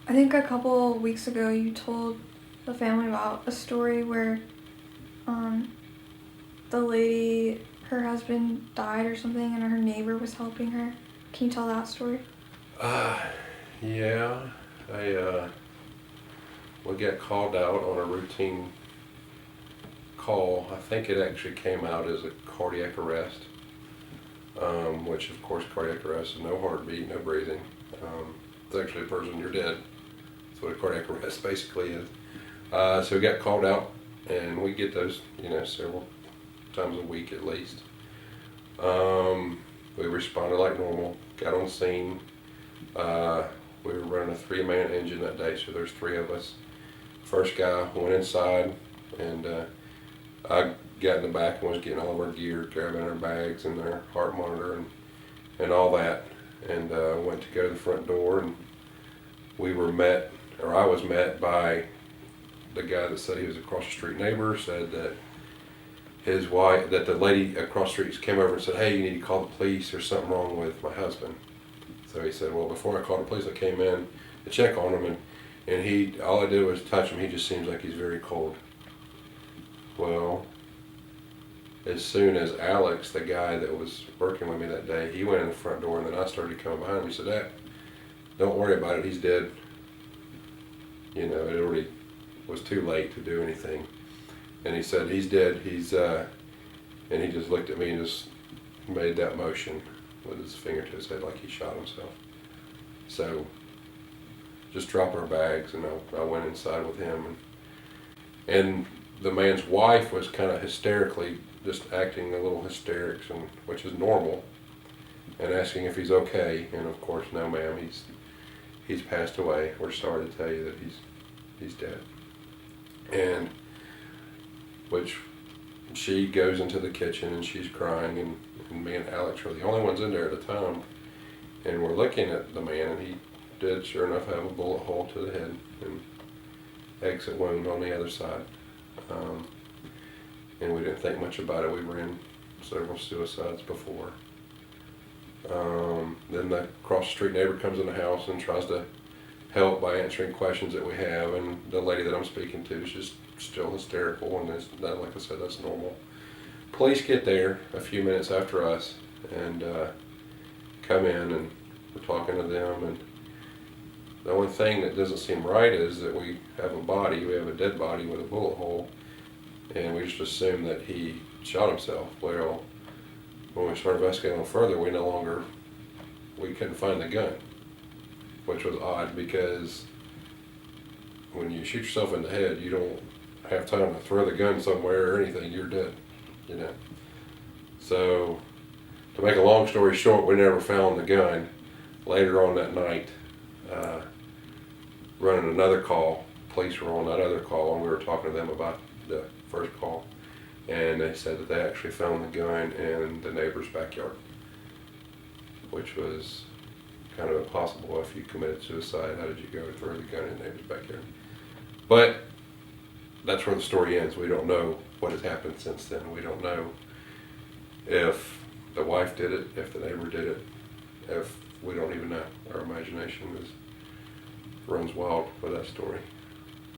I think a couple weeks ago you told the family about a story where um, the lady, her husband died or something, and her neighbor was helping her. Can you tell that story? Uh, yeah, we got called out on a routine call. I think it actually came out as a cardiac arrest, which of course cardiac arrest is no heartbeat, no breathing. It's actually a person, you're dead. That's what a cardiac arrest basically is. So we got called out, and we get those, several times a week at least. We responded like normal, got on scene. We were running a 3-man engine that day, so there's 3 of us. First guy went inside, and I got in the back and was getting all of our gear, grabbing our bags and our heart monitor and all that, and went to go to the front door, and I was met by the guy that said he was across the street neighbor, said that his wife, that the lady across the street came over and said, "Hey, you need to call the police, there's something wrong with my husband." So he said, "Well, before I called the police, I came in to check on him, and all I did was touch him, he just seems like he's very cold." Well, as soon as Alex, the guy that was working with me that day, he went in the front door, and then I started coming behind him. He said, "Don't worry about it, he's dead." It already was too late to do anything. And he said, "He's dead, and he just looked at me and just made that motion with his finger to his head like he shot himself. So, just dropped our bags, and I went inside with him, and the man's wife was kind of hysterically, just acting a little hysterics, which is normal, and asking if he's okay. And of course, no, ma'am, he's passed away. We're sorry to tell you that he's dead. And which she goes into the kitchen and she's crying, and me and Alex are the only ones in there at the time, and we're looking at the man, and he did sure enough have a bullet hole to the head and exit wound on the other side. And we didn't think much about it. We were in several suicides before. Then the cross the street neighbor comes in the house and tries to help by answering questions that we have, and the lady that I'm speaking to is just still hysterical, and like I said, that's normal. Police get there a few minutes after us, and come in, and we're talking to them, and the only thing that doesn't seem right is that we have a dead body with a bullet hole, and we just assume that he shot himself. Well, when we started investigating a little further, we couldn't find the gun, which was odd, because when you shoot yourself in the head, you don't have time to throw the gun somewhere or anything, you're dead, So, to make a long story short, we never found the gun. Later on that night, running another call, police were on that other call, and we were talking to them about the first call, and they said that they actually found the gun in the neighbor's backyard, which was kind of impossible. If you committed suicide, how did you go throw the gun in the neighbor's backyard? But that's where the story ends. We don't know what has happened since then. We don't know if the wife did it, if the neighbor did it, we don't even know. Our imagination runs wild with that story.